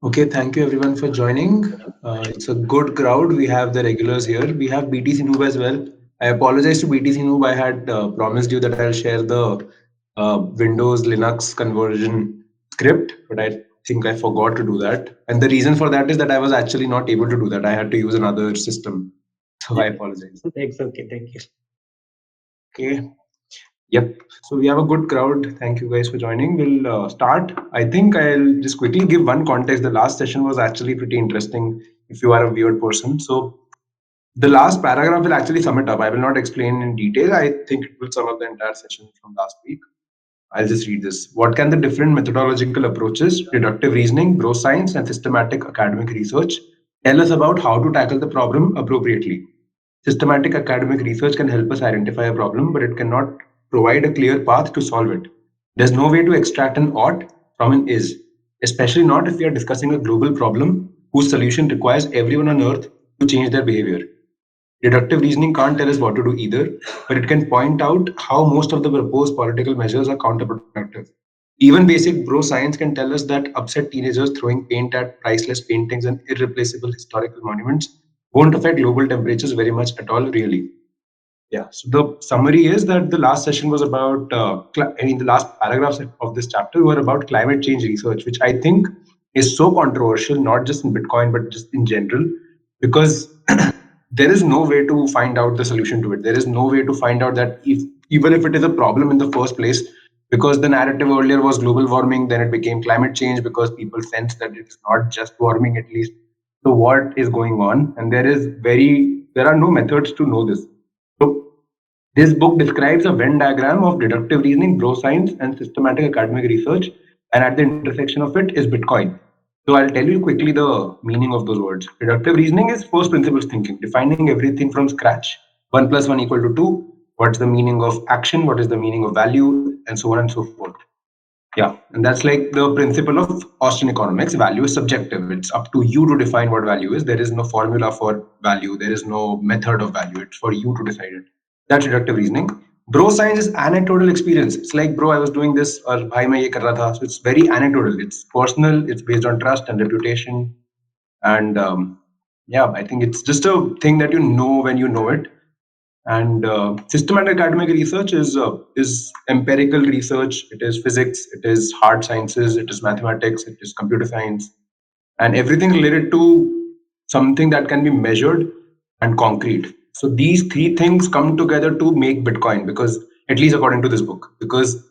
Okay, thank you everyone for joining. It's a good crowd. We have the regulars here. We have BTC Noob as well. I apologize to BTC Noob. I had promised you that I'll share the Windows Linux conversion script, but I think I forgot to do that. And the reason for that is that I was actually not able to do that. I had to use another system. So I apologize. Thanks. Okay. Thank you. Okay. Yep. So we have a good crowd. Thank you guys for joining. We'll start. I think I'll just quickly give one context. The last session was actually pretty interesting if you are a weird person. So the last paragraph will actually sum it up. I will not explain in detail. I think it will sum up the entire session from last week. I'll just read this. What can the different methodological approaches, deductive reasoning, bro science, and systematic academic research tell us about how to tackle the problem appropriately? Systematic academic research can help us identify a problem, but it cannot provide a clear path to solve it. There's no way to extract an ought from an is, especially not if we are discussing a global problem whose solution requires everyone on earth to change their behavior. Deductive reasoning can't tell us what to do either, but it can point out how most of the proposed political measures are counterproductive. Even basic bro science can tell us that upset teenagers throwing paint at priceless paintings and irreplaceable historical monuments won't affect global temperatures very much at all, really. Yeah. So the summary is that the last session was about, the last paragraphs of this chapter were about climate change research, which I think is so controversial, not just in Bitcoin, but just in general, because there is no way to find out the solution to it. There is no way to find out that if even if it is a problem in the first place, because the narrative earlier was global warming, then it became climate change because people sense that it's not just warming at least. So what is going on? And there are no methods to know this. So this book describes a Venn diagram of deductive reasoning, bro science, and systematic academic research. And at the intersection of it is Bitcoin. So I'll tell you quickly the meaning of those words. Deductive reasoning is first principles thinking, defining everything from scratch. 1 + 1 equal to 2. What's the meaning of action? What is the meaning of value? And so on and so forth. Yeah, and that's like the principle of Austrian economics. Value is subjective. It's up to you to define what value is. There is no formula for value. There is no method of value. It's for you to decide it. That's deductive reasoning. Bro science is anecdotal experience. It's like, bro, I was doing this, or bhai main ye kar raha tha. So it's very anecdotal. It's personal. It's based on trust and reputation. And yeah, I think it's just a thing that you know when you know it. And systematic academic research is empirical research. It is physics. It is hard sciences. It is mathematics. It is computer science, and everything related to something that can be measured and concrete. So these three things come together to make Bitcoin, because at least according to this book, because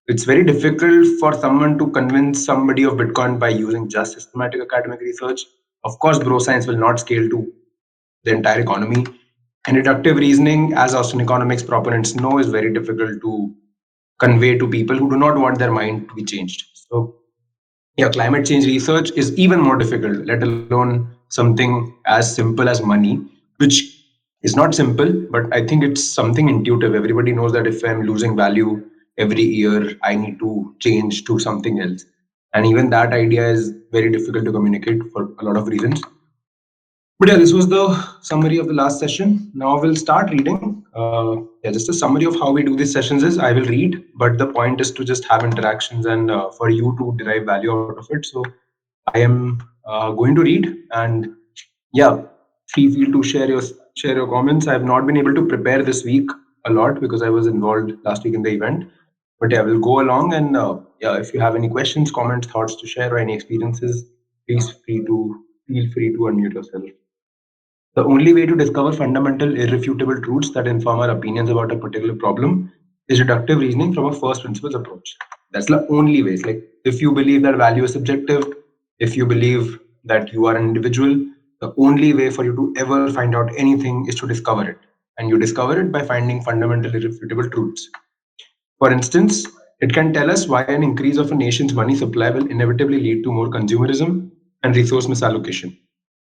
it's very difficult for someone to convince somebody of Bitcoin by using just systematic academic research. Of course, bro science will not scale to the entire economy. And deductive reasoning, as Austrian economics proponents know, is very difficult to convey to people who do not want their mind to be changed. So, yeah, climate change research is even more difficult, let alone something as simple as money, which is not simple, but I think it's something intuitive. Everybody knows that if I'm losing value every year, I need to change to something else. And even that idea is very difficult to communicate for a lot of reasons. But yeah, this was the summary of the last session. Now we'll start reading. Yeah, just a summary of how we do these sessions is I will read, but the point is to just have interactions and for you to derive value out of it. So I am going to read, and yeah, feel to share your comments. I have not been able to prepare this week a lot because I was involved last week in the event. But yeah, we'll go along, and yeah, if you have any questions, comments, thoughts to share, or any experiences, please feel free to unmute yourself. The only way to discover fundamental, irrefutable truths that inform our opinions about a particular problem is deductive reasoning from a first principles approach. That's the only way. It's like if you believe that value is subjective, if you believe that you are an individual, the only way for you to ever find out anything is to discover it. And you discover it by finding fundamental, irrefutable truths. For instance, it can tell us why an increase of a nation's money supply will inevitably lead to more consumerism and resource misallocation.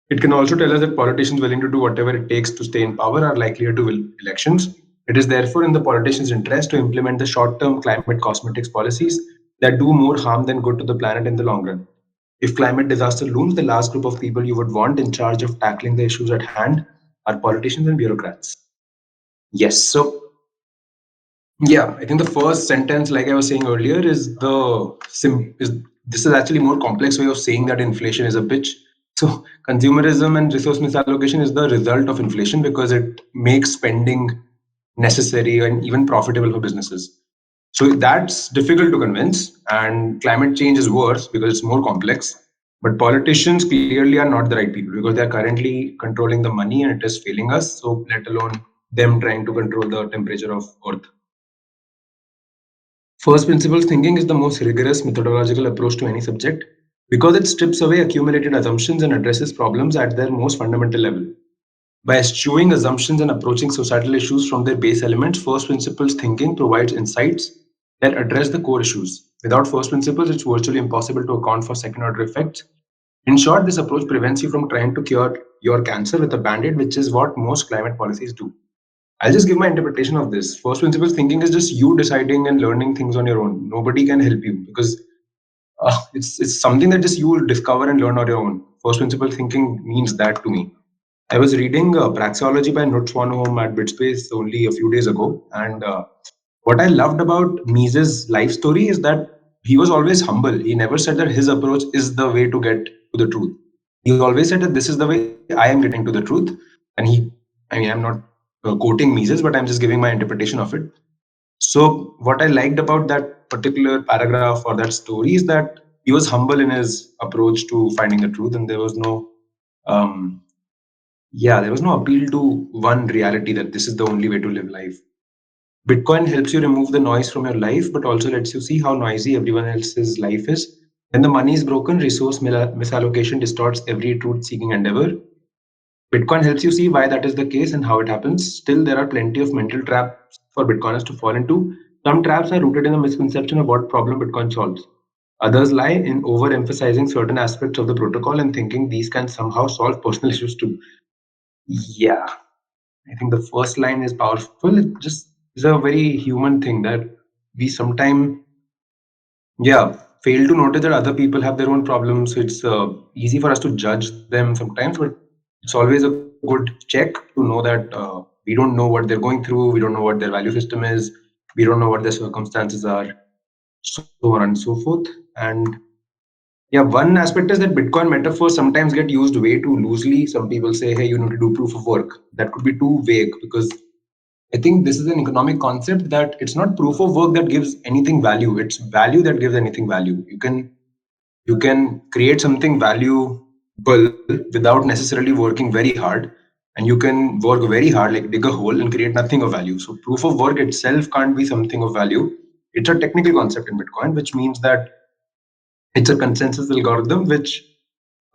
It can also tell us that politicians willing to do whatever it takes to stay in power are likelier to win elections. It is therefore in the politicians' interest to implement the short term climate cosmetics policies that do more harm than good to the planet in the long run. If climate disaster looms, the last group of people you would want in charge of tackling the issues at hand are politicians and bureaucrats. Yes, so yeah, I think the first sentence, like I was saying earlier, is this is actually more complex way of saying that inflation is a bitch. So consumerism and resource misallocation is the result of inflation because it makes spending necessary and even profitable for businesses. So that's difficult to convince, and climate change is worse because it's more complex. But politicians clearly are not the right people because they're currently controlling the money and it is failing us. So let alone them trying to control the temperature of Earth. First principles thinking is the most rigorous methodological approach to any subject because it strips away accumulated assumptions and addresses problems at their most fundamental level. By eschewing assumptions and approaching societal issues from their base elements, first principles thinking provides insights that address the core issues. Without first principles, it's virtually impossible to account for second order effects. In short, this approach prevents you from trying to cure your cancer with a band aid, which is what most climate policies do. I'll just give my interpretation of this. First principles thinking is just you deciding and learning things on your own. Nobody can help you because it's something that just you will discover and learn on your own. First principle thinking means that to me. I was reading Praxeology by Knut Swanholm at Bitspace only a few days ago, and what I loved about Mises' life story is that he was always humble. He never said that his approach is the way to get to the truth. He always said that this is the way I am getting to the truth, and I'm not quoting Mises, but I'm just giving my interpretation of it. So, what I liked about that particular paragraph or that story is that he was humble in his approach to finding the truth, and there was no um, there was no appeal to one reality that this is the only way to live life. Bitcoin helps you remove the noise from your life, but also lets you see how noisy everyone else's life is. When the money is broken, resource misallocation distorts every truth seeking endeavor. Bitcoin helps you see why that is the case and how it happens. Still, there are plenty of mental traps for Bitcoiners to fall into. Some traps are rooted in a misconception of what problem Bitcoin solves. Others lie in overemphasizing certain aspects of the protocol and thinking these can somehow solve personal issues too. Yeah, I think the first line is powerful. It just is a very human thing that we sometimes, fail to notice that other people have their own problems. So it's easy for us to judge them sometimes, but it's always a good check to know that we don't know what they're going through. We don't know what their value system is. We don't know what their circumstances are, so on and so forth. And one aspect is that Bitcoin metaphors sometimes get used way too loosely. Some people say, hey, you need to do proof of work. That could be too vague because I think this is an economic concept that it's not proof of work that gives anything value. It's value that gives anything value. You can create something valuable without necessarily working very hard, and you can work very hard, like dig a hole and create nothing of value. So proof of work itself can't be something of value. It's a technical concept in Bitcoin, which means that it's a consensus algorithm which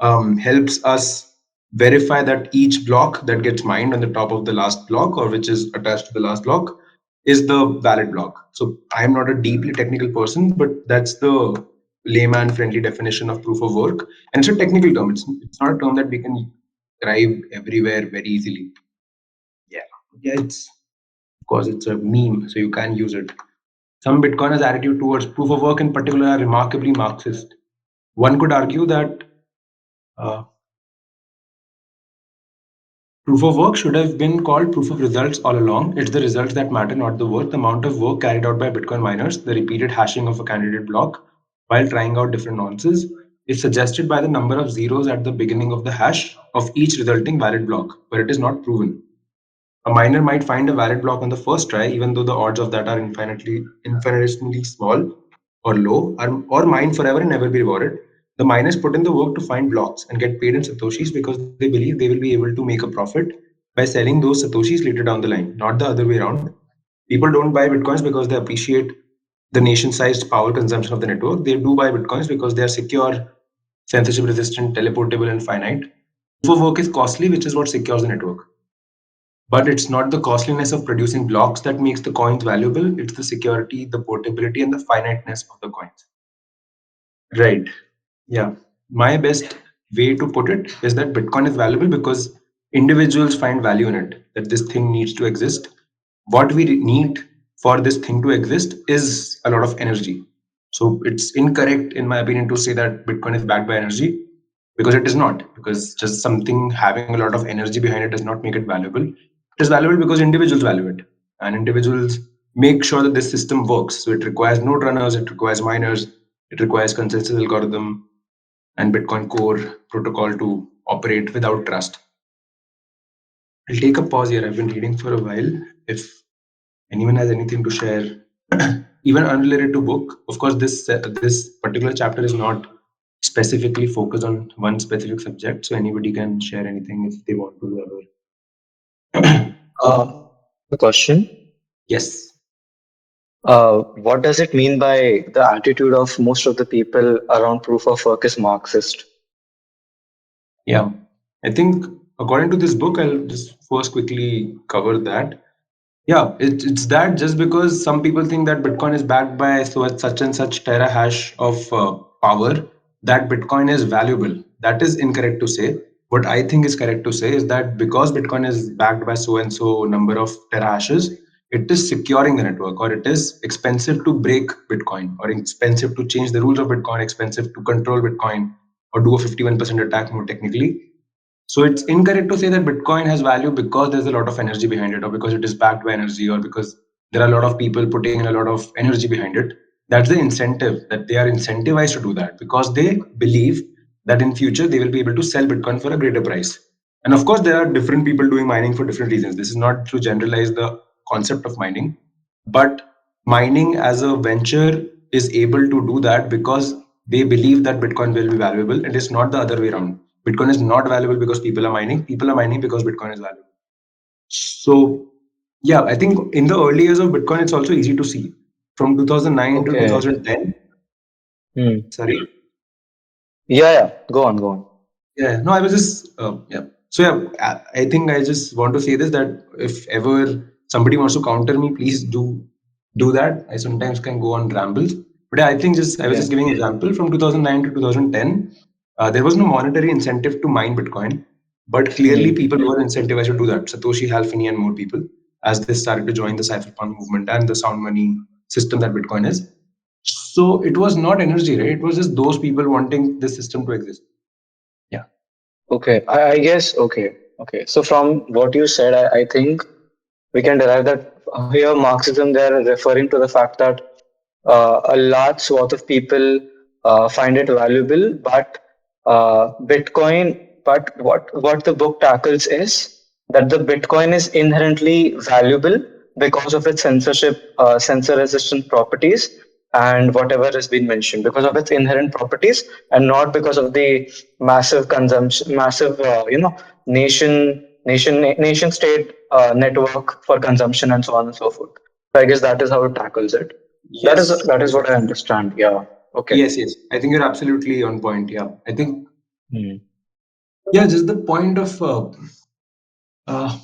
helps us verify that each block that gets mined on the top of the last block or which is attached to the last block is the valid block. So I am not a deeply technical person, but that's the layman friendly definition of proof of work. And it's a technical term. It's not a term that we can derive everywhere very easily. Yeah. Yeah, it's because it's a meme, so you can use it. Some Bitcoiners' attitude towards proof of work in particular are remarkably Marxist. One could argue that uh, proof of work should have been called proof of results all along. It's the results that matter, not the work. The amount of work carried out by Bitcoin miners, the repeated hashing of a candidate block while trying out different nonces, is suggested by the number of zeros at the beginning of the hash of each resulting valid block, but it is not proven. A miner might find a valid block on the first try, even though the odds of that are infinitesimally small or low, or mine forever and never be rewarded. The miners put in the work to find blocks and get paid in Satoshis because they believe they will be able to make a profit by selling those Satoshis later down the line, not the other way around. People don't buy Bitcoins because they appreciate the nation sized power consumption of the network. They do buy Bitcoins because they are secure, censorship resistant, teleportable, and finite. Proof of work is costly, which is what secures the network. But it's not the costliness of producing blocks that makes the coins valuable, it's the security, the portability, and the finiteness of the coins. Right. Yeah. My best way to put it is that Bitcoin is valuable because individuals find value in it, that this thing needs to exist. What we need for this thing to exist is a lot of energy. So it's incorrect, in my opinion, to say that Bitcoin is backed by energy because it is not. Because just something having a lot of energy behind it does not make it valuable. It is valuable because individuals value it, and individuals make sure that this system works. So it requires node runners, it requires miners, It requires consensus algorithm and Bitcoin core protocol to operate without trust. I'll take a pause here. I've been reading for a while. If anyone has anything to share, even unrelated to book, of course, this particular chapter is not specifically focused on one specific subject, so anybody can share anything if they want to ever. The question, Yes. what does it mean by the attitude of most of the people around proof of work is Marxist? Yeah. I think according to this book, I'll just first quickly cover that. Yeah, it's that just because some people think that Bitcoin is backed by such and such terahash of power, that Bitcoin is valuable. That is incorrect to say. What I think is correct to say is that because Bitcoin is backed by so and so number of terahashes, it is securing the network, or it is expensive to break Bitcoin, or expensive to change the rules of Bitcoin, expensive to control Bitcoin, or do a 51% attack more technically. So it's incorrect to say that Bitcoin has value because there's a lot of energy behind it, or because it is backed by energy, or because there are a lot of people putting in a lot of energy behind it. That's the incentive, that they are incentivized to do that because they believe that in future they will be able to sell Bitcoin for a greater price. And of course, there are different people doing mining for different reasons. This is not to generalize the concept of mining, but mining as a venture is able to do that because they believe that Bitcoin will be valuable. It is not the other way around. Bitcoin is not valuable because people are mining. People are mining because Bitcoin is valuable. So, yeah, I think in the early years of Bitcoin, it's also easy to see. From 2009 to Okay. 2010, Hmm. sorry. Yeah, yeah. Go on, go on. Yeah, no, I was just yeah. So yeah, I think I just want to say this, that if ever somebody wants to counter me, please do that. I sometimes can go on rambles, but yeah, I think just I was Yeah. just giving an example from 2009 to 2010. There was no monetary incentive to mine Bitcoin, but clearly Hmm. people were incentivized to do that. Satoshi, Hal Finney, and more people, as they started to join the cypherpunk movement and the sound money system that Bitcoin is. So it was not energy, right? It was just those people wanting this system to exist. Yeah. Okay. I guess, okay. Okay. So from what you said, I think we can derive that here Marxism, they are referring to the fact that a large swath of people find it valuable, but what the book tackles is that the Bitcoin is inherently valuable because of its censor resistant properties and whatever has been mentioned, because of its inherent properties and not because of the massive consumption, massive, nation state network for consumption and so on and so forth. So I guess that is how it tackles it. Yes. That is what I understand. Yeah. Okay. Yes, yes. I think you're absolutely on point. Yeah. I think, Hmm. yeah, just the point of, I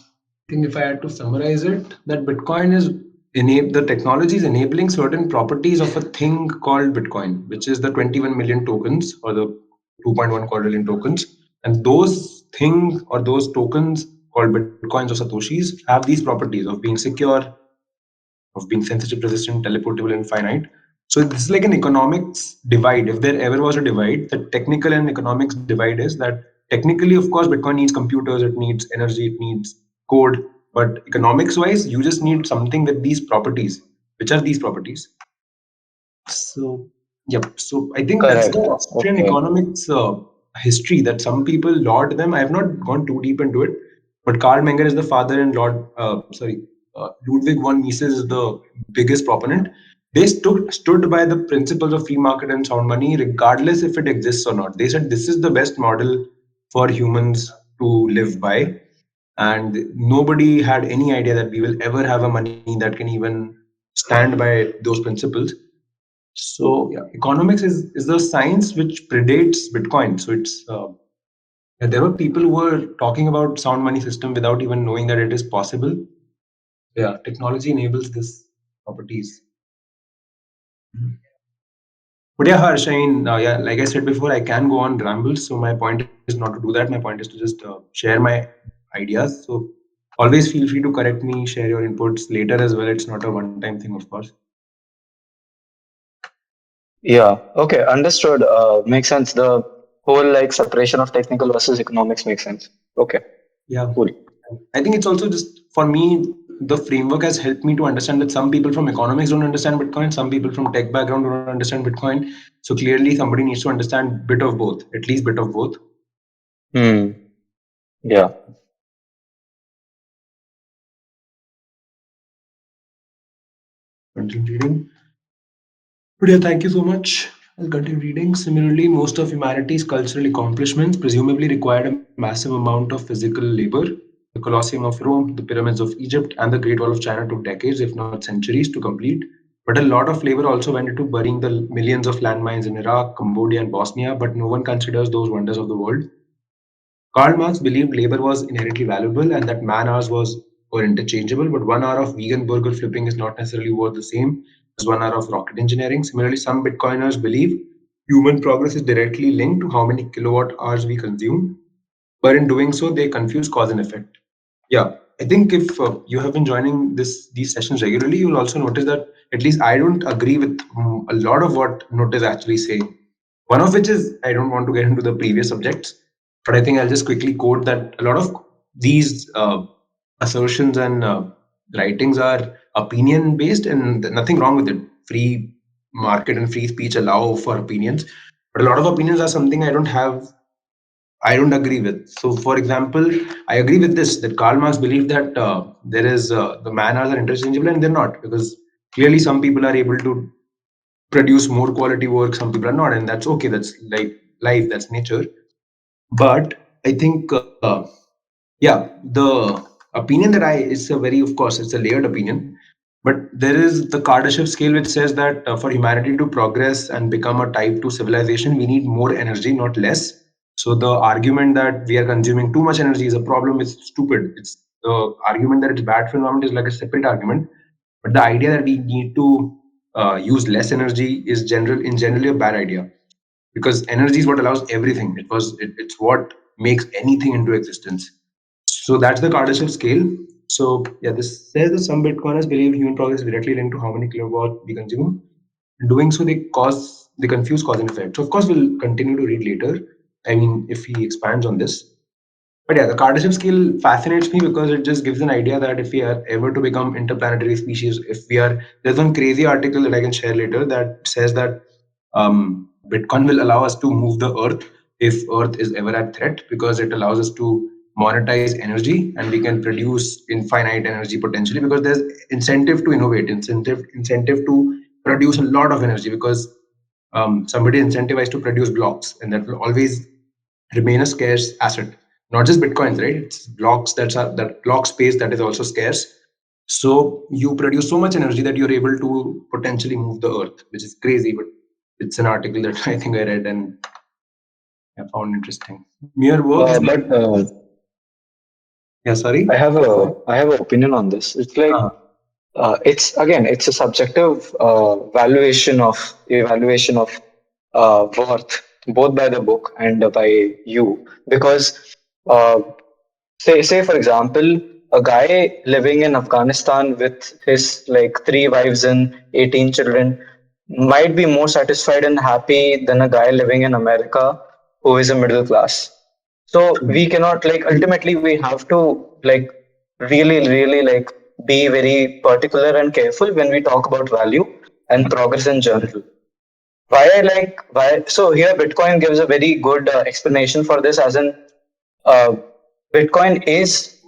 think if I had to summarize it, that Bitcoin is the technology is enabling certain properties of a thing called Bitcoin, which is the 21 million tokens or the 2.1 quadrillion tokens. And those things or those tokens called Bitcoins or Satoshis have these properties of being secure, of being sensitive, resistant, teleportable, and finite. So this is like an economics divide. If there ever was a divide, the technical and economics divide is that technically, of course, Bitcoin needs computers, it needs energy, it needs code. But economics wise, you just need something with these properties. Which are these properties? So, yep. So I think that's the Correct. Austrian Okay. economics history that some people laud them. I have not gone too deep into it, but Karl Menger is the father, and Ludwig von Mises is the biggest proponent. They stood by the principles of free market and sound money, regardless if it exists or not. They said this is the best model for humans to live by, and nobody had any idea that we will ever have a money that can even stand by those principles. So yeah, economics is the science which predates Bitcoin. So there were people who were talking about sound money system without even knowing that it is possible. Yeah, technology enables this properties. But yeah, Harsh, I mean, yeah, like I said before, I can go on rambles. So my point is not to do that. My point is to just share my ideas. So always feel free to correct me, share your inputs later as well. It's not a one-time thing, of course. Yeah. Okay. Understood. Makes sense. The whole like separation of technical versus economics makes sense. Okay. Yeah. Cool. I think it's also just for me. the framework has helped me to understand that some people from economics don't understand Bitcoin, some people from tech background don't understand Bitcoin. So clearly, somebody needs to understand bit of both, at least bit of both. Hmm. Yeah. Continue reading. But yeah, thank you so much. I'll continue reading. Similarly, most of humanity's cultural accomplishments presumably required a massive amount of physical labor. The Colosseum of Rome, the pyramids of Egypt, and the Great Wall of China took decades, if not centuries, to complete. But a lot of labor also went into burying the millions of landmines in Iraq, Cambodia, and Bosnia, but no one considers those wonders of the world. Karl Marx believed labor was inherently valuable and that man hours were interchangeable, but 1 hour of vegan burger flipping is not necessarily worth the same as 1 hour of rocket engineering. Similarly, some Bitcoiners believe human progress is directly linked to how many kilowatt hours we consume, but in doing so, they confuse cause and effect. Yeah, I think if you have been joining these sessions regularly, you'll also notice that at least I don't agree with a lot of what Note is actually saying. One of which is I don't want to get into the previous subjects, but I think I'll just quickly quote that a lot of these assertions and writings are opinion based, and nothing wrong with it. Free market and free speech allow for opinions, but a lot of opinions are something I don't agree with. So, for example, I agree with this that Karl Marx believed that there is the man hours are interchangeable, and they're not, because clearly some people are able to produce more quality work, some people are not, and that's okay. That's like life, that's nature. But I think, yeah, the opinion that it's a very, of course, it's a layered opinion, but there is the Kardashev scale, which says that for humanity to progress and become a type 2 civilization, we need more energy, not less. So the argument that we are consuming too much energy is a problem is stupid. It's the argument that it's bad for environment is like a separate argument. But the idea that we need to use less energy is generally a bad idea, because energy is what allows everything. It's what makes anything into existence. So that's the Kardashev scale. So yeah, this says that some Bitcoiners believe human progress is directly linked to how many kilowatt we consume. In doing so, they confuse cause and effect. So of course, we'll continue to read later. I mean, if he expands on this. But yeah, the Kardashev scale fascinates me because it just gives an idea that if we are ever to become interplanetary species, if we are, there's one crazy article that I can share later that says that Bitcoin will allow us to move the Earth if Earth is ever at threat, because it allows us to monetize energy and we can produce infinite energy potentially, because there's incentive to innovate, incentive to produce a lot of energy, because somebody incentivized to produce blocks, and that will always remain a scarce asset. Not just bitcoins, right? It's blocks that block space that is also scarce. So you produce so much energy that you're able to potentially move the earth, which is crazy, but it's an article that I think I read and I found interesting. Mere works like, But yeah, sorry. I have an opinion on this. It's like Uh, it's a subjective evaluation of worth, both by the book and by you, because uh, say for example, a guy living in Afghanistan with his like three wives and 18 children might be more satisfied and happy than a guy living in America who is a middle class. So we cannot, like, ultimately we have to like really like be very particular and careful when we talk about value and progress in general. Why so here Bitcoin gives a very good explanation for this, as in uh, Bitcoin is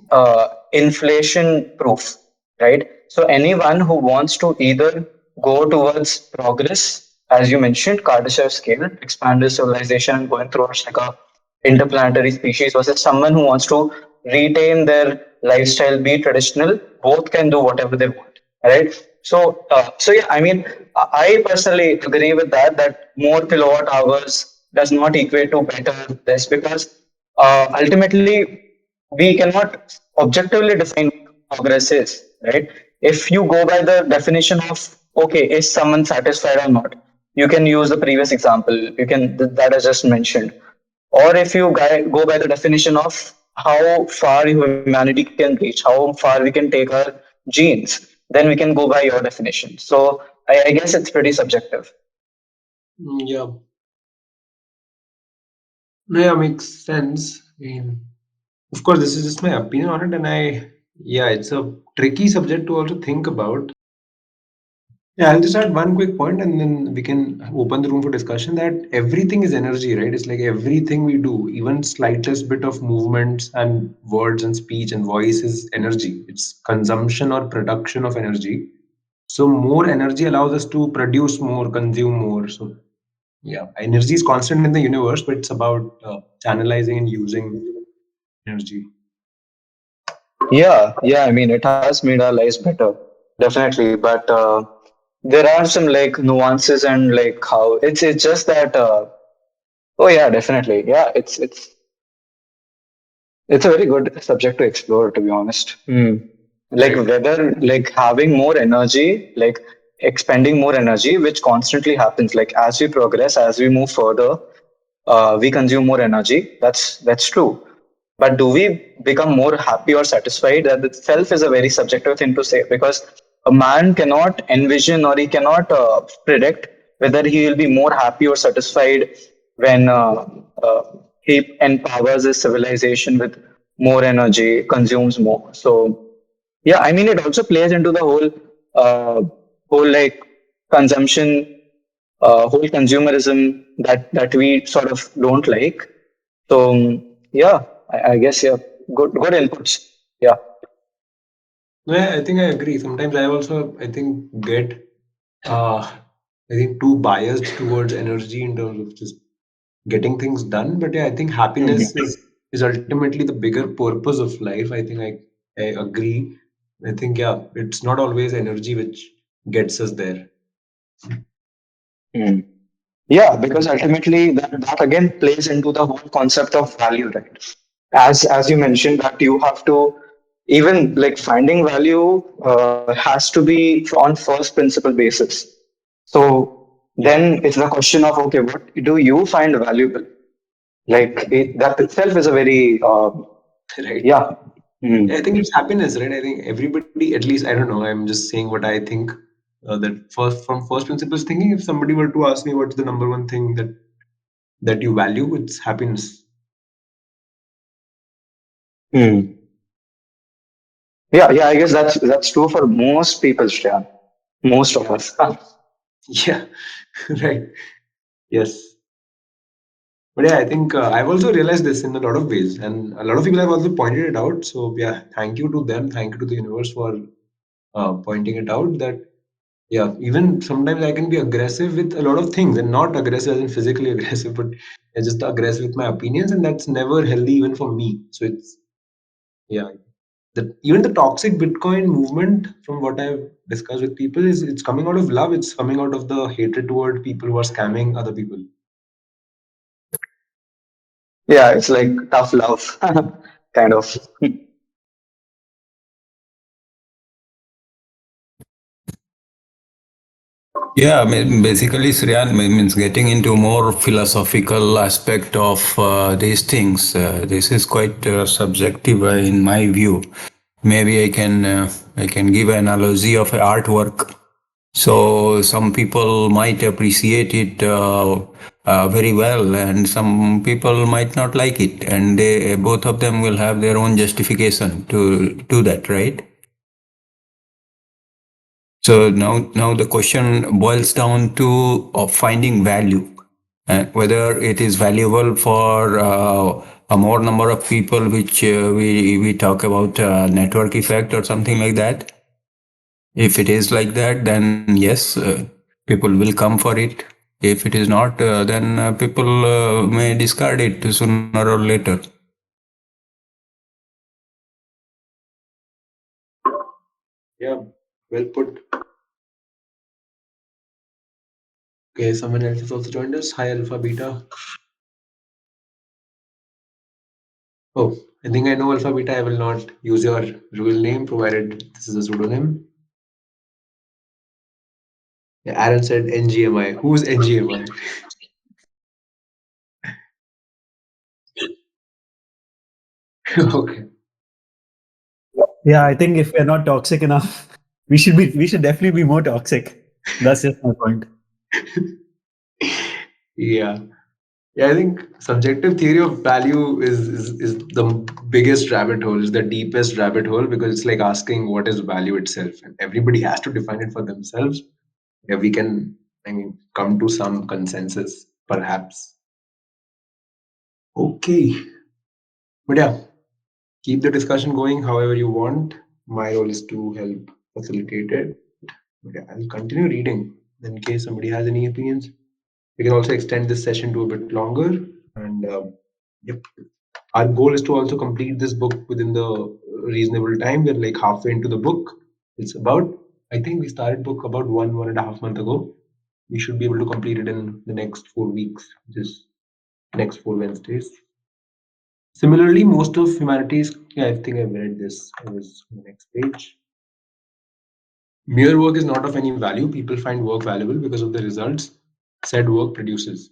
inflation proof, right? So anyone who wants to either go towards progress, as you mentioned, Kardashev scale, expand his civilization, going towards like a interplanetary species, versus someone who wants to retain their lifestyle, be traditional, both can do whatever they want, right? So yeah, I mean, I personally agree with that. That more kilowatt hours does not equate to better this, because ultimately we cannot objectively define progress is, right? If you go by the definition of, okay, is someone satisfied or not, you can use the previous example, you can that I just mentioned. Or if you go by the definition of how far humanity can reach, how far we can take our genes, then we can go by your definition. So I guess it's pretty subjective. yeah, no, yeah, makes sense. I mean, of course, this is just my opinion on it, and I Yeah, it's a tricky subject to also think about. Yeah, I'll just add one quick point and then we can open the room for discussion that everything is energy, right? It's like everything we do, even slightest bit of movements and words and speech and voice is energy. It's consumption or production of energy. So more energy allows us to produce more, consume more. So yeah, energy is constant in the universe, but it's about channelizing and using energy. Yeah. I mean, it has made our lives better, definitely. But there are some like nuances and like how it's just that. Oh yeah, definitely. Yeah, it's a very good subject to explore, to be honest. Like Right. whether like having more energy, like expending more energy, which constantly happens. Like as we progress, as we move further, we consume more energy. That's true. But do we become more happy or satisfied? That itself is a very subjective thing to say because a man cannot envision or he cannot predict whether he will be more happy or satisfied when uh, he empowers his civilization with more energy, consumes more. So yeah, I mean it also plays into the whole like consumption, whole consumerism that we sort of don't like. So yeah, I guess yeah, good inputs. Yeah. No, yeah, I think I agree. Sometimes I also, I think, get, I think, too biased towards energy in terms of just getting things done. But yeah, I think happiness Mhm. is ultimately the bigger purpose of life. I think I agree. I think yeah, it's not always energy which gets us there. Mm. Yeah, because ultimately that again plays into the whole concept of value, right? As you mentioned that you have to even like finding value has to be on first principle basis. So Yeah, then it's the question of okay, what do you find valuable? Like that itself is a very right. yeah. Yeah, I Mm. think it's happiness, right? I think everybody, at least I don't know. I'm just saying what I think. That first, from first principles thinking, if somebody were to ask me what's the number one thing that you value, it's happiness. Mm. Yeah. I guess that's true for most people, Shreya. Most of Yeah, us. yeah, right. Yes. But yeah, I think I've also realized this in a lot of ways, and a lot of people have also pointed it out. So yeah, thank you to them, thank you to the universe for pointing it out. That yeah, even sometimes I can be aggressive with a lot of things, and not aggressive as in physically aggressive, but just aggressive with my opinions, and that's never healthy even for me. So it's yeah, even the toxic Bitcoin movement, from what I've discussed with people, is it's coming out of love. It's coming out of the hatred toward people who are scamming other people. Yeah, it's like tough love, kind of. Yeah, basically, Sriyan means getting into more philosophical aspect of these things. This is quite subjective in my view. Maybe I can give an analogy of artwork. So some people might appreciate it very well, and some people might not like it, and they, both of them will have their own justification to do that, right? So now the question boils down to finding value, whether it is valuable for a more number of people, which we talk about network effect or something like that. If it is like that, then yes, people will come for it. If it is not, then people may discard it sooner or later. Yeah, well put. Okay, someone else has also joined us. Hi, Alpha Beta. Oh, I think I know Alpha Beta. I will not use your real name, provided this is a pseudonym. Yeah, Aaron said NGMI. Who's NGMI? Okay. Yeah, I think if we're not toxic enough, we should definitely be more toxic. That's just my point. Yeah. Yeah, I think subjective theory of value is the biggest rabbit hole, is the deepest rabbit hole, because it's like asking what is value itself, and everybody has to define it for themselves. Yeah, we can, I mean, come to some consensus, perhaps. Okay, but yeah, keep the discussion going however you want. My role is to help facilitate it. But yeah, I'll continue reading in case somebody has any opinions. We can also extend this session to a bit longer. And yep, our goal is to also complete this book within the reasonable time. We're like halfway into the book. It's about, I think we started book about 1.5 months ago. We should be able to complete it in the next 4 weeks, just next 4 Wednesdays. Similarly, most of humanities, yeah, I think I've read this. I was on the next page. Mere work is not of any value. People find work valuable because of the results said work produces.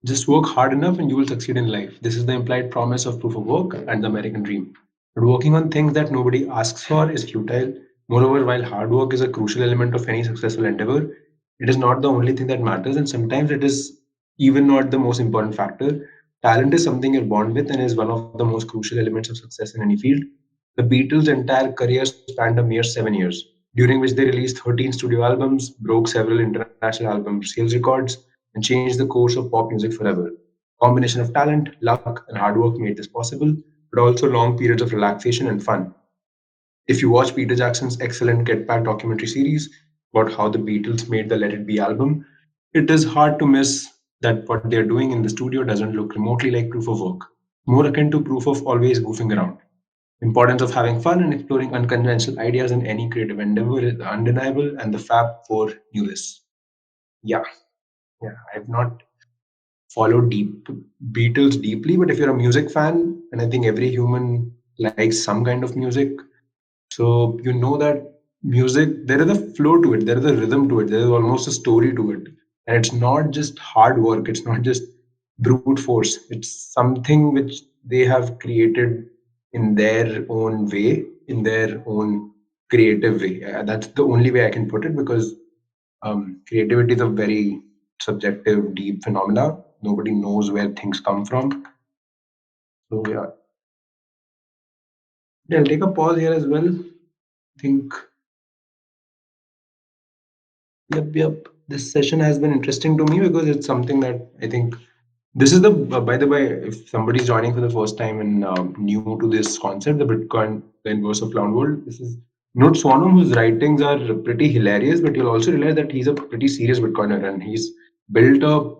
Just work hard enough and you will succeed in life. This is the implied promise of proof of work and the American dream. But working on things that nobody asks for is futile. Moreover, while hard work is a crucial element of any successful endeavor, it is not the only thing that matters, and sometimes it is even not the most important factor. Talent is something you're born with and is one of the most crucial elements of success in any field. The Beatles' entire career spanned a mere 7 years, during which they released 13 studio albums, broke several international album sales records, and changed the course of pop music forever. Combination of talent, luck, and hard work made this possible, but also long periods of relaxation and fun. If you watch Peter Jackson's excellent Get Back documentary series about how the Beatles made the Let It Be album, it is hard to miss that what they're doing in the studio doesn't look remotely like proof of work, more akin to proof of always goofing around. Importance of having fun and exploring unconventional ideas in any creative endeavor is undeniable, and the Fab Four knew this. Yeah, yeah, I've not followed Beatles deeply, but if you're a music fan, and I think every human likes some kind of music, so you know that music, there is a flow to it, there is a rhythm to it, there is almost a story to it. And it's not just hard work, it's not just brute force. It's something which they have created in their own way, in their own creative way. That's the only way I can put it, because creativity is a very subjective, deep phenomena. Nobody knows where things come from. So yeah, I'll take a pause here as well. I think yep. This session has been interesting to me because it's something that I think this is the, by the way, if somebody's joining for the first time and new to this concept, the Bitcoin, the inverse of clown world, this is Note Swanam, whose writings are pretty hilarious, but you'll also realize that he's a pretty serious Bitcoiner and he's built a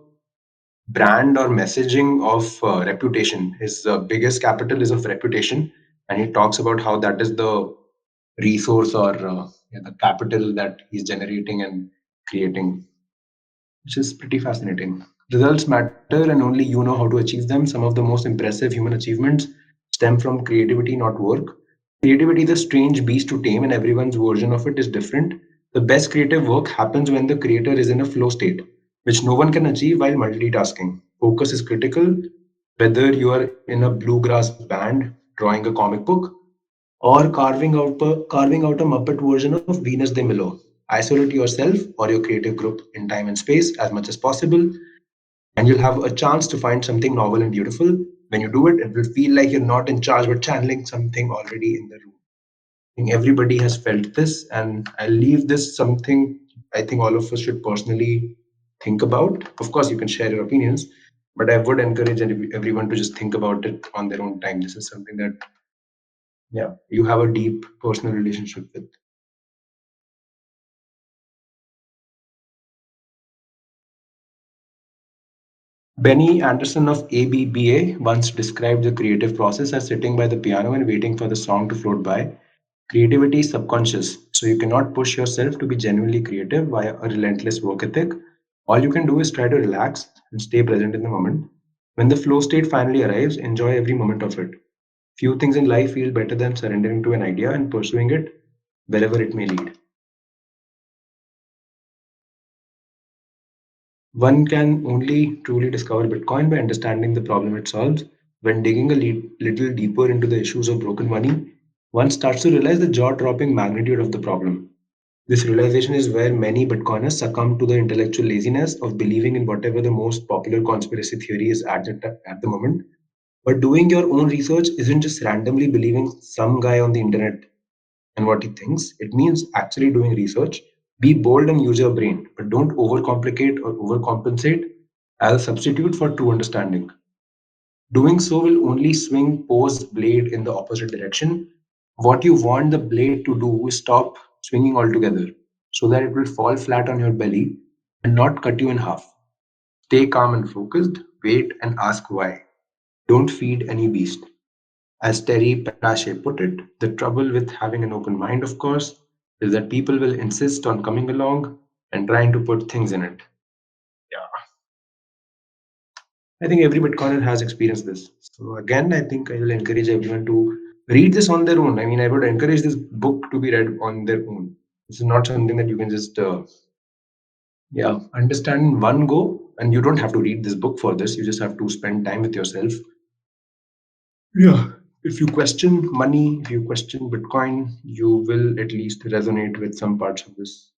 brand or messaging of reputation. His biggest capital is of reputation, and he talks about how that is the resource or yeah, the capital that he's generating and creating, which is pretty fascinating. Results matter, and only you know how to achieve them. Some of the most impressive human achievements stem from creativity, not work. Creativity is a strange beast to tame, and everyone's version of it is different. The best creative work happens when the creator is in a flow state, which no one can achieve while multitasking. Focus is critical, whether you are in a bluegrass band drawing a comic book or carving out a Muppet version of Venus de Milo. Isolate yourself or your creative group in time and space as much as possible, and you'll have a chance to find something novel and beautiful. When you do it, it will feel like you're not in charge but channeling something already in the room. I think everybody has felt this, and I'll leave this something I think all of us should personally think about. Of course, you can share your opinions, but I would encourage everyone to just think about it on their own time. This is something that, yeah, you have a deep personal relationship with. Benny Anderson of ABBA once described the creative process as sitting by the piano and waiting for the song to float by. Creativity is subconscious, so you cannot push yourself to be genuinely creative via a relentless work ethic. All you can do is try to relax and stay present in the moment. When the flow state finally arrives, enjoy every moment of it. Few things in life feel better than surrendering to an idea and pursuing it wherever it may lead. One can only truly discover Bitcoin by understanding the problem it solves. When digging a little deeper into the issues of broken money, one starts to realize the jaw dropping magnitude of the problem. This realization is where many Bitcoiners succumb to the intellectual laziness of believing in whatever the most popular conspiracy theory is at the moment. But doing your own research isn't just randomly believing some guy on the internet and what he thinks. It means actually doing research. Be bold and use your brain, but don't overcomplicate or overcompensate as a substitute for true understanding. Doing so will only swing Poe's blade in the opposite direction. What you want the blade to do is stop swinging altogether so that it will fall flat on your belly and not cut you in half. Stay calm and focused, wait and ask why. Don't feed any beast. As Terry Petache put it, the trouble with having an open mind, of course, is that people will insist on coming along and trying to put things in it. Yeah, I think every Bitcoiner has experienced this. So again, I think I will encourage everyone to read this on their own. I mean, I would encourage this book to be read on their own. This is not something that you can just understand in one go. And you don't have to read this book for this. You just have to spend time with yourself. Yeah. If you question money, if you question Bitcoin, you will at least resonate with some parts of this.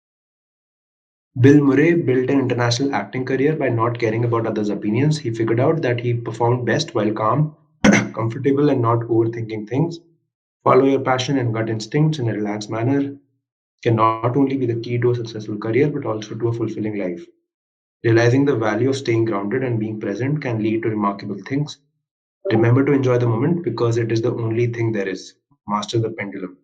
Bill Murray built an international acting career by not caring about others' opinions. He figured out that he performed best while calm, comfortable, and not overthinking things. Follow your passion and gut instincts in a relaxed manner can not only be the key to a successful career but also to a fulfilling life. Realizing the value of staying grounded and being present can lead to remarkable things. Remember to enjoy the moment because it is the only thing there is. Master the pendulum.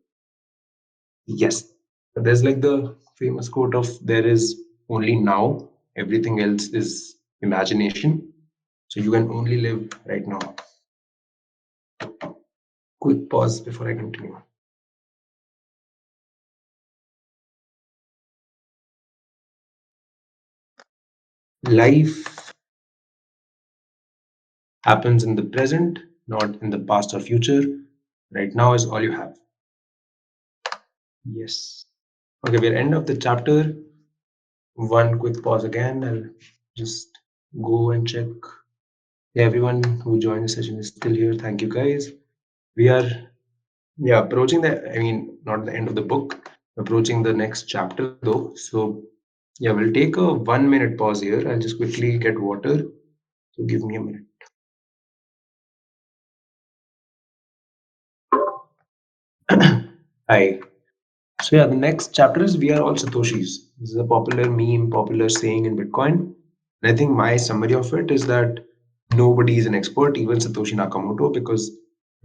Yes. There's like the famous quote of there is only now, everything else is imagination. So you can only live right now. Quick pause before I continue. Life happens in the present, not in the past or future. Right now is all you have. Yes. Okay, we're end of the chapter. One quick pause again. I'll just go and check. Yeah, everyone who joined the session is still here. Thank you, guys. We are approaching the. I mean, not the end of the book. Approaching the next chapter though. So yeah, we'll take a 1 minute pause here. I'll just quickly get water. So give me a minute. Hi. So yeah, the next chapter is We Are All Satoshis. This is a popular meme, popular saying in Bitcoin. And I think my summary of it is that nobody is an expert, even Satoshi Nakamoto, because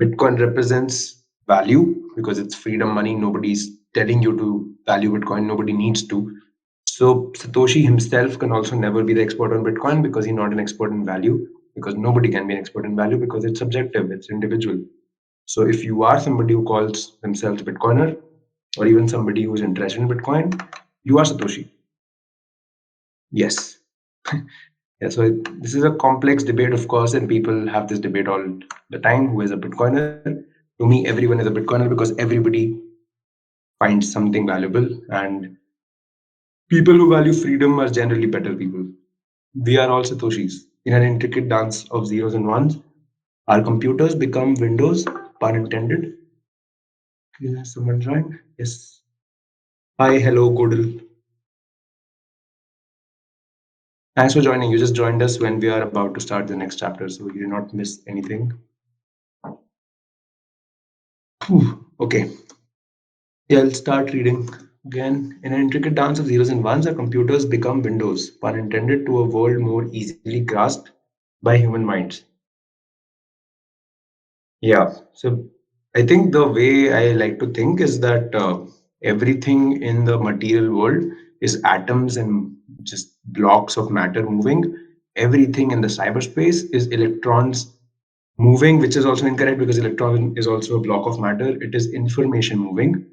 Bitcoin represents value because it's freedom money. Nobody's telling you to value Bitcoin. Nobody needs to. So Satoshi himself can also never be the expert on Bitcoin because he's not an expert in value, because nobody can be an expert in value because it's subjective, it's individual. So if you are somebody who calls themselves a Bitcoiner, or even somebody who's interested in Bitcoin, you are Satoshi. Yes. Yeah, so this is a complex debate, of course, and people have this debate all the time. Who is a Bitcoiner? To me, everyone is a Bitcoiner because everybody finds something valuable, and people who value freedom are generally better people. We are all Satoshis. In an intricate dance of zeros and ones, our computers become windows, pun intended. Okay, someone joined? Yes. Hi, hello, Godel. Thanks for joining. You just joined us when we are about to start the next chapter, so you did not miss anything. Okay. Yeah, I'll start reading. Again, in an intricate dance of zeros and ones, our computers become windows, pun intended, to a world more easily grasped by human minds. Yeah. So I think the way I like to think is that everything in the material world is atoms and just blocks of matter moving. Everything in the cyberspace is electrons moving, which is also incorrect because electron is also a block of matter. It is information moving,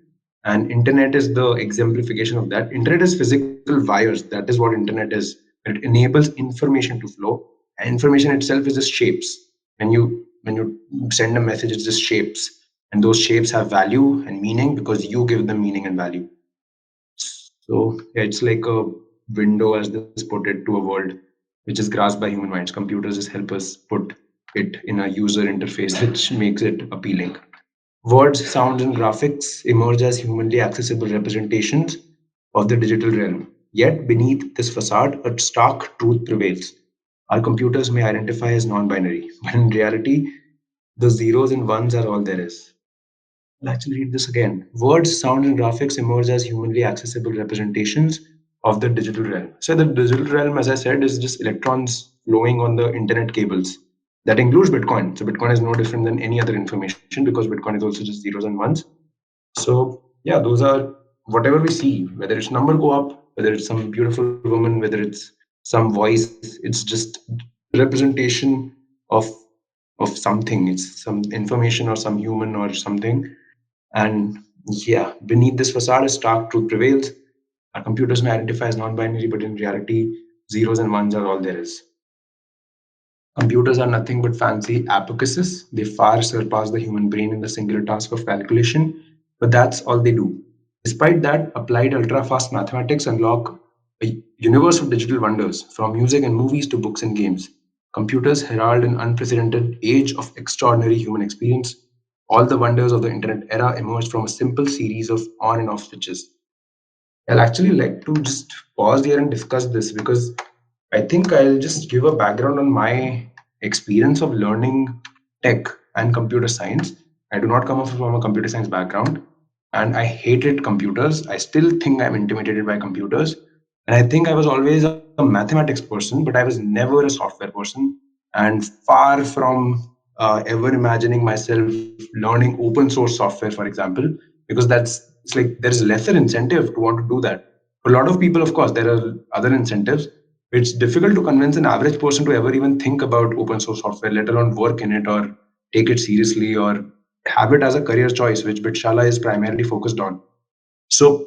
and internet is the exemplification of that. Internet is physical wires. That is what internet is. It enables information to flow, and information itself is just shapes. When you send a message, it's just shapes, and those shapes have value and meaning because you give them meaning and value. So yeah, it's like a window, as this put it, to a world which is grasped by human minds. Computers just help us put it in a user interface which makes it appealing. Words, sounds, and graphics emerge as humanly accessible representations of the digital realm. Yet, beneath this facade, a stark truth prevails. Our computers may identify as non binary, but in reality, the zeros and ones are all there is. I'll actually read this again. Words, sound, and graphics emerge as humanly accessible representations of the digital realm. So, the digital realm, as I said, is just electrons flowing on the internet cables. That includes Bitcoin. So, Bitcoin is no different than any other information because Bitcoin is also just zeros and ones. So yeah, those are whatever we see, whether it's number go up, whether it's some beautiful woman, whether it's some voice, it's just representation of something. It's some information or some human or something. And yeah, beneath this facade, a stark truth prevails. Our computers may identify as non-binary, but in reality, zeros and ones are all there is. Computers are nothing but fancy apocalypses. They far surpass the human brain in the singular task of calculation, but that's all they do. Despite that, applied ultra fast mathematics unlock a universe of digital wonders, from music and movies to books and games. Computers herald an unprecedented age of extraordinary human experience. All the wonders of the internet era emerged from a simple series of on and off switches. I'll actually like to just pause here and discuss this because I think I'll just give a background on my experience of learning tech and computer science. I do not come from a computer science background and I hated computers. I still think I'm intimidated by computers. And I think I was always a mathematics person, but I was never a software person. And far from ever imagining myself learning open source software, for example, because it's like there's lesser incentive to want to do that. For a lot of people, of course, there are other incentives. It's difficult to convince an average person to ever even think about open source software, let alone work in it or take it seriously or have it as a career choice, which Bitshala is primarily focused on. So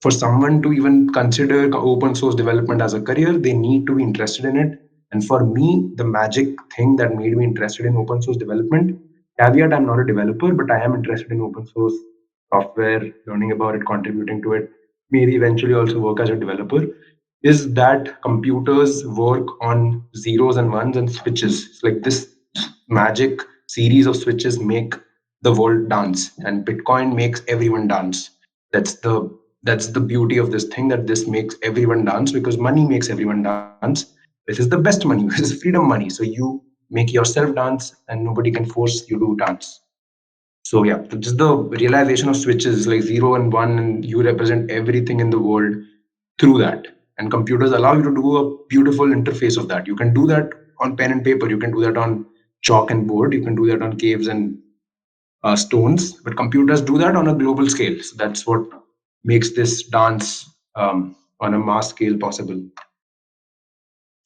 for someone to even consider open source development as a career, they need to be interested in it. And for me, the magic thing that made me interested in open source development, caveat, I'm not a developer, but I am interested in open source software, learning about it, contributing to it, maybe eventually also work as a developer, is that computers work on zeros and ones and switches. It's like this magic series of switches make the world dance, and Bitcoin makes everyone dance. That's the beauty of this thing, that this makes everyone dance because money makes everyone dance. This is the best money. This is freedom money. So you make yourself dance and nobody can force you to dance. So yeah, just the realization of switches like zero and one, and you represent everything in the world through that. And computers allow you to do a beautiful interface of that. You can do that on pen and paper. You can do that on chalk and board. You can do that on caves and stones. But computers do that on a global scale. So that's what makes this dance on a mass scale possible.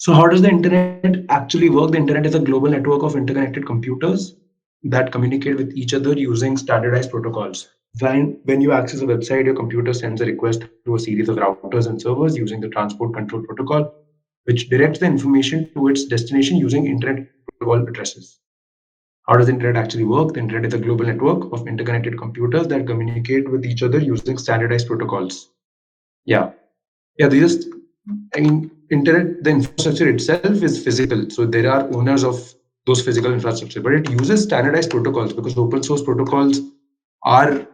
So how does the internet actually work? The internet is a global network of interconnected computers that communicate with each other using standardized protocols. When you access a website, your computer sends a request through a series of routers and servers using the transport control protocol, which directs the information to its destination using internet protocol addresses. How does the internet actually work? The internet is a global network of interconnected computers that communicate with each other using standardized protocols. Yeah, yeah, they just, I mean, internet, the infrastructure itself is physical. So there are owners of those physical infrastructure, but it uses standardized protocols because open source protocols are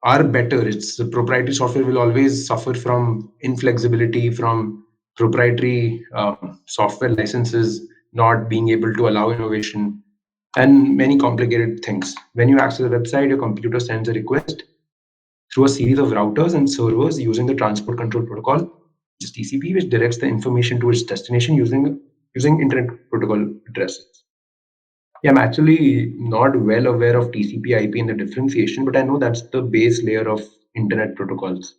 are better. It's the proprietary software will always suffer from inflexibility, from proprietary software licenses not being able to allow innovation, and many complicated things. When you access a website, your computer sends a request through a series of routers and servers using the transport control protocol, which is TCP, which directs the information to its destination using internet protocol addresses. Yeah, I'm actually not well aware of TCP IP and the differentiation, but I know that's the base layer of internet protocols.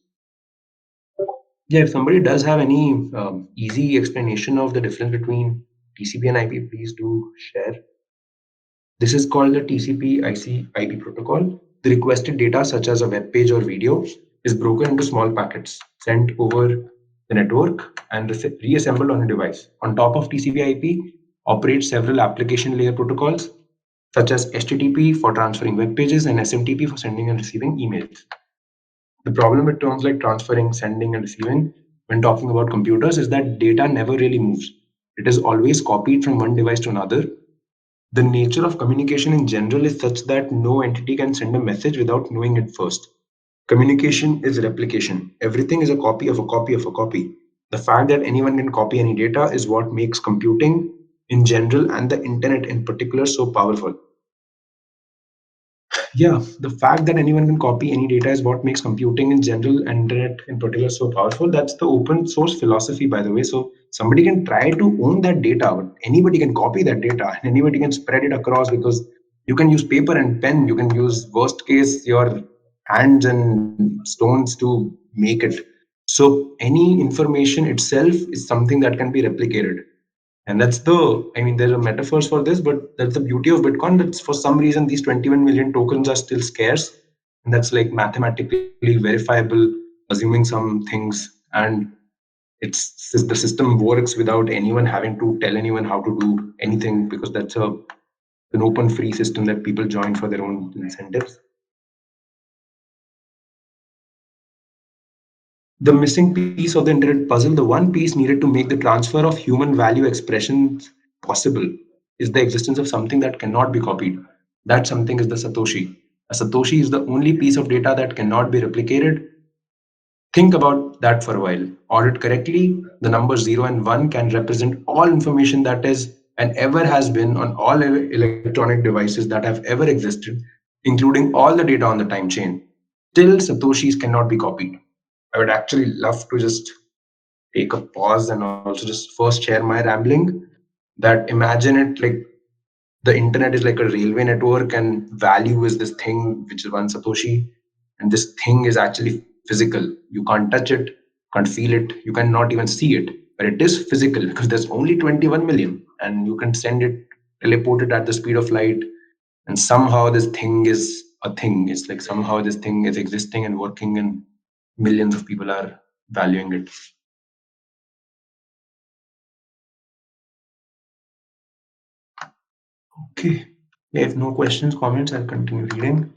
Yeah, if somebody does have any easy explanation of the difference between TCP and IP, please do share. This is called the TCP/IP protocol. The requested data, such as a web page or video, is broken into small packets, sent over the network, and reassembled on a device. On top of TCP/IP, operate several application layer protocols, such as HTTP for transferring web pages and SMTP for sending and receiving emails. The problem with terms like transferring, sending, and receiving when talking about computers is that data never really moves. It is always copied from one device to another. The nature of communication in general is such that no entity can send a message without knowing it first. Communication is replication. Everything is a copy of a copy of a copy. The fact that anyone can copy any data is what makes computing in general and the internet in particular so powerful. Yeah, the fact that anyone can copy any data is what makes computing in general and internet in particular so powerful. That's the open source philosophy, by the way. So somebody can try to own that data, but anybody can copy that data and anybody can spread it across because you can use paper and pen. You can use worst case your hands and stones to make it. So any information itself is something that can be replicated. And that's the, I mean, there are metaphors for this, but that's the beauty of Bitcoin. That's for some reason, these 21 million tokens are still scarce. And that's like mathematically verifiable, assuming some things. And the system works without anyone having to tell anyone how to do anything because that's an open free system that people join for their own incentives. The missing piece of the internet puzzle, the one piece needed to make the transfer of human value expressions possible, is the existence of something that cannot be copied. That something is the Satoshi. A Satoshi is the only piece of data that cannot be replicated. Think about that for a while. Ordered correctly, the numbers 0 and 1 can represent all information that is and ever has been on all electronic devices that have ever existed, including all the data on the time chain. Still, Satoshis cannot be copied. I would actually love to just take a pause and also just first share my rambling. That imagine it like the internet is like a railway network and value is this thing which is one Satoshi, and this thing is actually physical. You can't touch it, can't feel it, you cannot even see it, but it is physical because there's only 21 million and you can send it, teleport it at the speed of light, and somehow this thing is a thing. It's like somehow this thing is existing and working and millions of people are valuing it. Okay. If no questions, comments, I'll continue reading.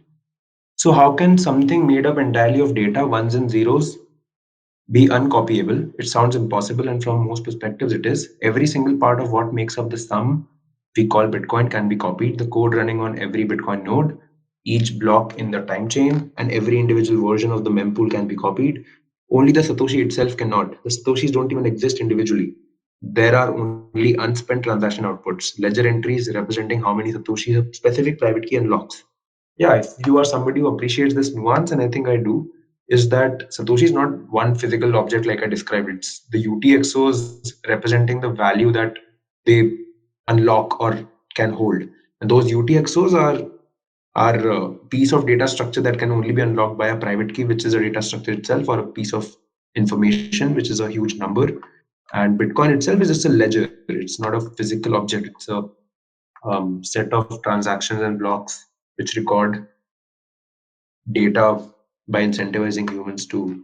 So, how can something made up entirely of data, ones and zeros, be uncopyable? It sounds impossible, and from most perspectives, it is. Every single part of what makes up the sum we call Bitcoin can be copied. The code running on every Bitcoin node, each block in the time chain, and every individual version of the mempool can be copied. Only the Satoshi itself cannot. The Satoshis don't even exist individually. There are only unspent transaction outputs, ledger entries representing how many Satoshis a specific private key unlocks. Yeah, if you are somebody who appreciates this nuance, and I think I do, is that Satoshi is not one physical object like I described. It's the UTXOs representing the value that they unlock or can hold. And those UTXOs are a piece of data structure that can only be unlocked by a private key, which is a data structure itself, or a piece of information, which is a huge number. And Bitcoin itself is just a ledger. It's not a physical object. It's a set of transactions and blocks which record data by incentivizing humans to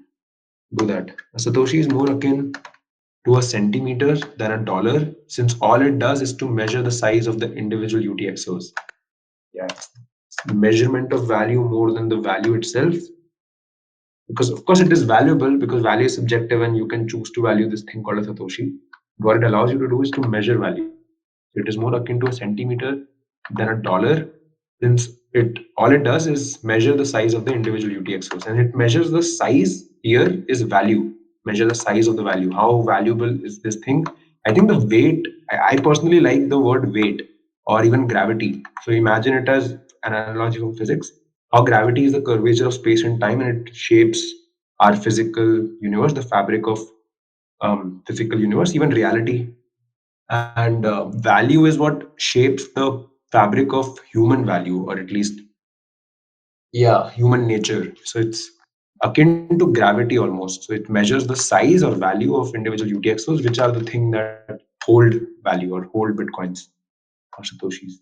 do that. A Satoshi is more akin to a centimeter than a dollar, since all it does is to measure the size of the individual UTXOs. Yeah, it's the measurement of value more than the value itself. Because of course it is valuable because value is subjective and you can choose to value this thing called a Satoshi. What it allows you to do is to measure value. So it is more akin to a centimeter than a dollar, since it all it does is measure the size of the individual UTXOs, and it measures the size here is value. Measure the size of the value. How valuable is this thing? I think the weight. I personally like the word weight or even gravity. So imagine it as an analogy from physics. How gravity is the curvature of space and time, and it shapes our physical universe, the fabric of physical universe, even reality. And value is what shapes the fabric of human value, or at least, yeah, human nature. So it's akin to gravity almost. So it measures the size or value of individual UTXOs, which are the thing that hold value or hold Bitcoins or Satoshis.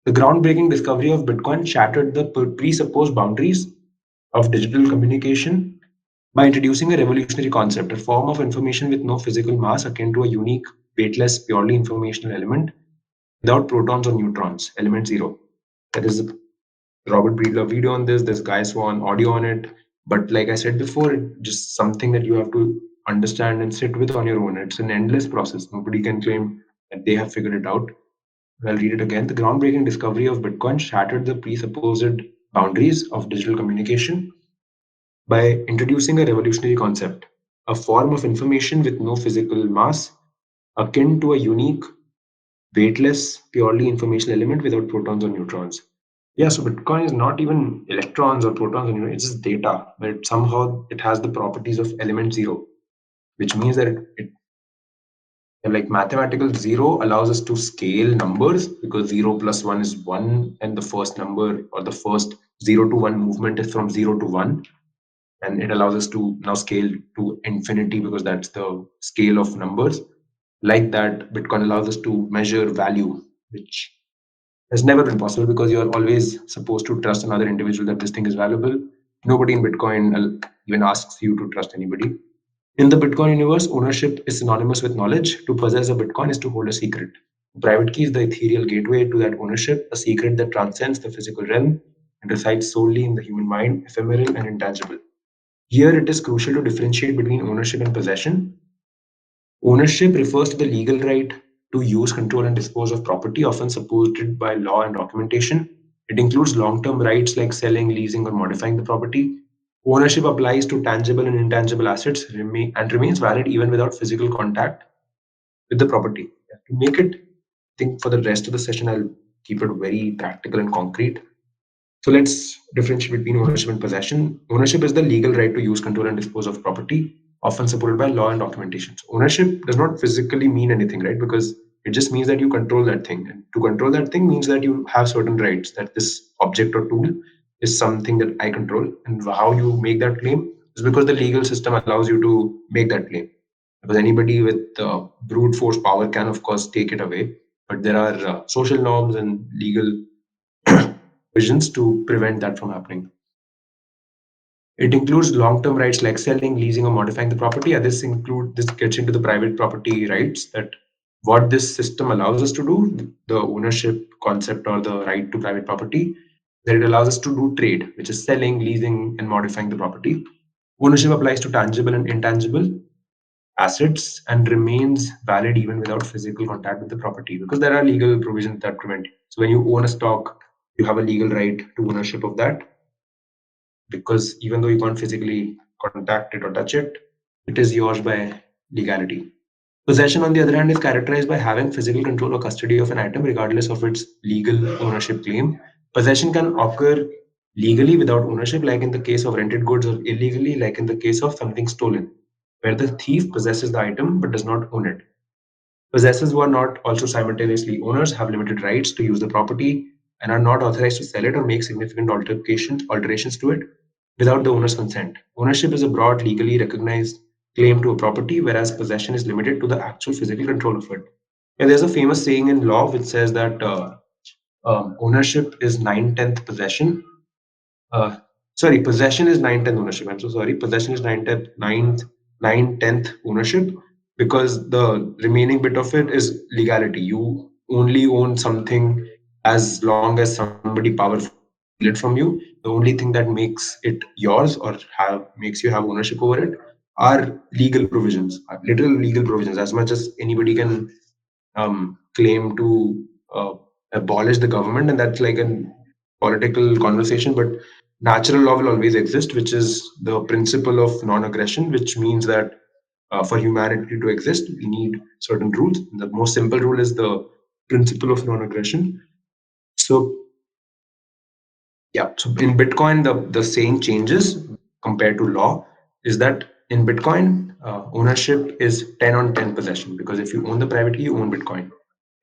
The groundbreaking discovery of Bitcoin shattered the presupposed boundaries of digital communication by introducing a revolutionary concept, a form of information with no physical mass akin to a unique, weightless, purely informational element without protons or neutrons, element zero. There is a Robert Breedlove video on this, there's Guy Swan audio on it. But like I said before, it's just something that you have to understand and sit with on your own. It's an endless process. Nobody can claim that they have figured it out. I'll read it again. The groundbreaking discovery of Bitcoin shattered the presupposed boundaries of digital communication by introducing a revolutionary concept, a form of information with no physical mass, akin to a unique, weightless, purely informational element without protons or neutrons. Yeah, so Bitcoin is not even electrons or protons or neutrons, it's just data, but somehow it has the properties of element zero, which means that like mathematical zero allows us to scale numbers because 0 plus 1 is 1, and the first number or the first 0 to 1 movement is from 0 to 1, and it allows us to now scale to infinity because that's the scale of numbers. Like that, Bitcoin allows us to measure value, which has never been possible because you are always supposed to trust another individual that this thing is valuable. Nobody in Bitcoin even asks you to trust anybody. In the Bitcoin universe, ownership is synonymous with knowledge. To possess a Bitcoin is to hold a secret. The private key is the ethereal gateway to that ownership, a secret that transcends the physical realm and resides solely in the human mind, ephemeral and intangible. Here, it is crucial to differentiate between ownership and possession. Ownership refers to the legal right to use, control, and dispose of property, often supported by law and documentation. It includes long term rights like selling, leasing, or modifying the property. Ownership applies to tangible and intangible assets and remains valid even without physical contact with the property. To make it, I think for the rest of the session, I'll keep it very practical and concrete. So let's differentiate between ownership and possession. Ownership is the legal right to use, control, and dispose of property, often supported by law and documentation. So ownership does not physically mean anything, right? Because it just means that you control that thing. And to control that thing means that you have certain rights, that this object or tool is something that I control. And how you make that claim is because the legal system allows you to make that claim. Because anybody with brute force power can, of course, take it away. But there are social norms and legal provisions to prevent that from happening. It includes long-term rights like selling, leasing, or modifying the property. This gets into the private property rights, that what this system allows us to do, the ownership concept or the right to private property, that it allows us to do trade, which is selling, leasing, and modifying the property. Ownership applies to tangible and intangible assets and remains valid even without physical contact with the property because there are legal provisions that prevent. So when you own a stock, you have a legal right to ownership of that because even though you can't physically contact it or touch it, it is yours by legality. Possession, on the other hand, is characterized by having physical control or custody of an item regardless of its legal ownership claim. Possession can occur legally without ownership, like in the case of rented goods, or illegally, like in the case of something stolen, where the thief possesses the item but does not own it. Possessors who are not also simultaneously owners have limited rights to use the property and are not authorized to sell it or make significant alterations to it without the owner's consent. Ownership is a broad, legally recognized claim to a property, whereas possession is limited to the actual physical control of it. And there's a famous saying in law which says that ownership is 9/10 possession, uh, sorry, possession is 9/10 ownership. I'm so sorry. Possession is 9/10 ownership because the remaining bit of it is legality. You only own something as long as somebody powerful can steal it from you. The only thing that makes it yours or makes you have ownership over it are legal provisions, are literal legal provisions. As much as anybody can claim to abolish the government, and that's like a political conversation. But natural law will always exist, which is the principle of non-aggression, which means that for humanity to exist, we need certain rules. The most simple rule is the principle of non-aggression. So yeah, so in Bitcoin, the saying changes compared to law is that in Bitcoin, ownership is 10 on 10 possession because if you own the private key, you own Bitcoin.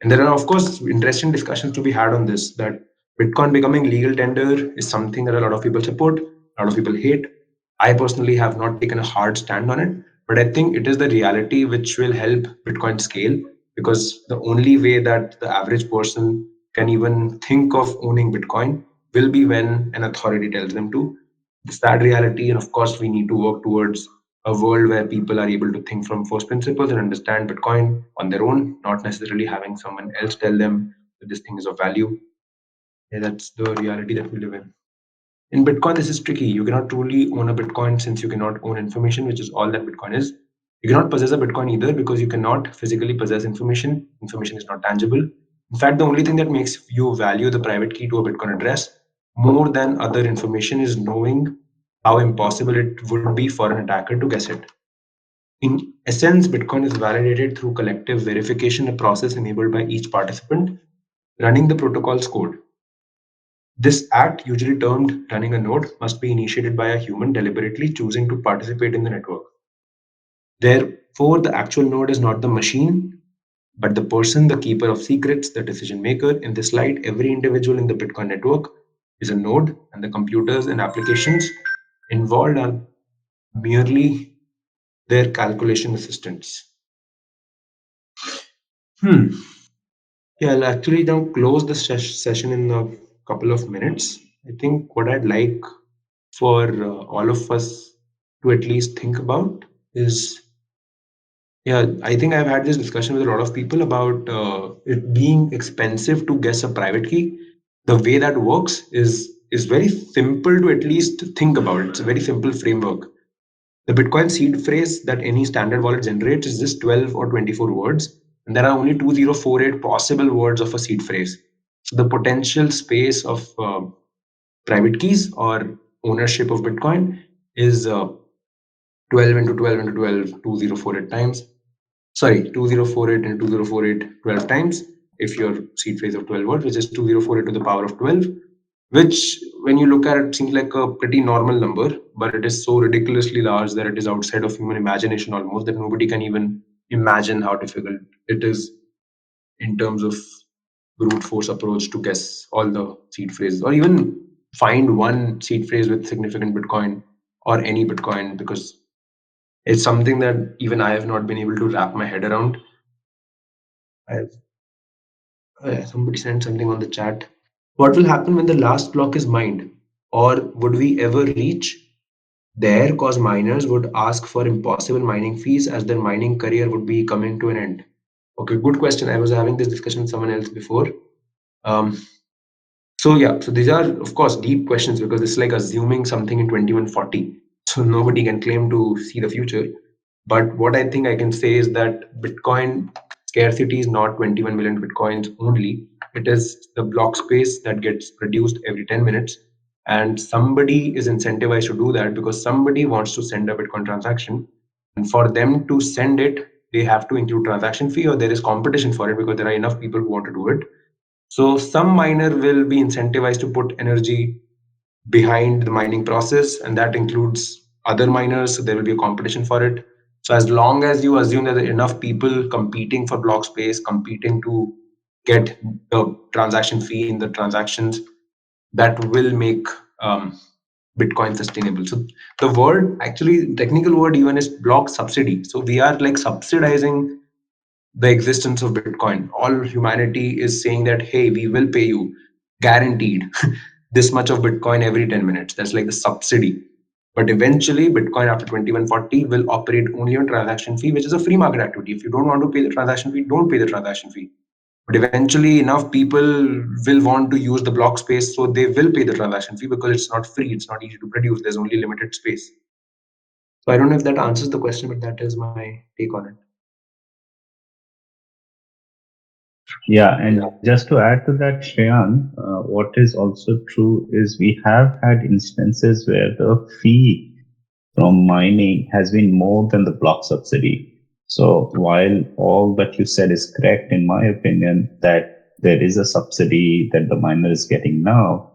And there are, of course, interesting discussions to be had on this, that Bitcoin becoming legal tender is something that a lot of people support, a lot of people hate. I personally have not taken a hard stand on it, but I think it is the reality which will help Bitcoin scale because the only way that the average person can even think of owning Bitcoin will be when an authority tells them to. The sad reality, and of course, we need to work towards a world where people are able to think from first principles and understand Bitcoin on their own, not necessarily having someone else tell them that this thing is of value. Yeah, that's the reality that we live in. In Bitcoin, this is tricky. You cannot truly own a Bitcoin since you cannot own information, which is all that Bitcoin is. You cannot possess a Bitcoin either because you cannot physically possess information. Information is not tangible. In fact, the only thing that makes you value the private key to a Bitcoin address more than other information is knowing how impossible it would be for an attacker to guess it. In essence, Bitcoin is validated through collective verification, a process enabled by each participant running the protocol's code. This act, usually termed running a node, must be initiated by a human deliberately choosing to participate in the network. Therefore, the actual node is not the machine, but the person, the keeper of secrets, the decision maker. In this light, every individual in the Bitcoin network is a node, and the computers and applications involved are merely their calculation assistants. Hmm. Yeah, I'll actually now close the session in a couple of minutes. I think what I'd like for all of us to at least think about is, yeah, I think I've had this discussion with a lot of people about it being expensive to guess a private key. The way that works is very simple to at least think about. It's a very simple framework. The Bitcoin seed phrase that any standard wallet generates is just 12 or 24 words, and there are only 2048 possible words of a seed phrase. So the potential space of private keys or ownership of Bitcoin is 12 into 12 into 12, 2048 times. Sorry, 2048 into 2048 12 times if your seed phrase of 12 words, which is 2048 to the power of 12, which when you look at it seems like a pretty normal number, but it is so ridiculously large that it is outside of human imagination almost, that nobody can even imagine how difficult it is in terms of brute force approach to guess all the seed phrases or even find one seed phrase with significant Bitcoin or any Bitcoin, because it's something that even I have not been able to wrap my head around. I've Somebody sent something on the chat. What will happen when the last block is mined? Or would we ever reach there, cause miners would ask for impossible mining fees as their mining career would be coming to an end? Okay, good question. I was having this discussion with someone else before. Um, so yeah, so these are of course deep questions because it's like assuming something in 2140. So nobody can claim to see the future. But what I think I can say is that Bitcoin scarcity is not 21 million Bitcoins only. It is the block space that gets produced every 10 minutes. And somebody is incentivized to do that because somebody wants to send a Bitcoin transaction. And for them to send it, they have to include transaction fee or there is competition for it because there are enough people who want to do it. So some miner will be incentivized to put energy behind the mining process, and that includes other miners. So there will be a competition for it. So as long as you assume that there are enough people competing for block space, competing to get the transaction fee in the transactions, that will make Bitcoin sustainable. So the word, actually, technical word even is block subsidy. So we are like subsidizing the existence of Bitcoin. All humanity is saying that, hey, we will pay you guaranteed this much of Bitcoin every 10 minutes. That's like the subsidy. But eventually, Bitcoin after 2140 will operate only on transaction fee, which is a free market activity. If you don't want to pay the transaction fee, don't pay the transaction fee. But eventually, enough people will want to use the block space, so they will pay the transaction fee because it's not free, it's not easy to produce, there's only limited space. So I don't know if that answers the question, but that is my take on it. Yeah, and just to add to that, Shreyan, what is also true is we have had instances where the fee from mining has been more than the block subsidy. So while all that you said is correct, in my opinion, that there is a subsidy that the miner is getting now,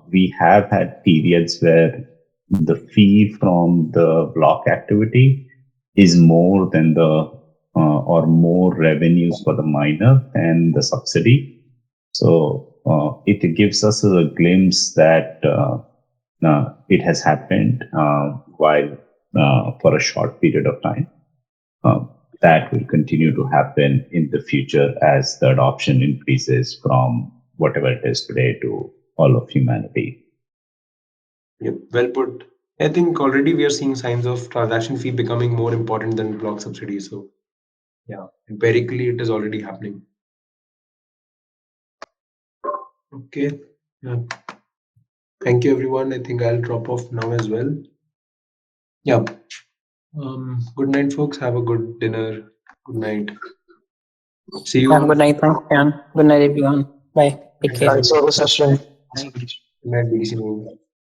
we have had periods where the fee from the block activity is more than the or more revenues for the miner than the subsidy. So it gives us a glimpse that it has happened while for a short period of time. That will continue to happen in the future as the adoption increases from whatever it is today to all of humanity. Yep, well put. I think already we are seeing signs of transaction fee becoming more important than block subsidy. So yeah, empirically it is already happening. Okay. Yeah. Thank you everyone. I think I'll drop off now as well. Yeah. Good night, folks. Have a good dinner. Good night. See you. Good night, thanks, Jan. Good night, everyone. Bye. Take care. Thanks for the session. Good night, BDC.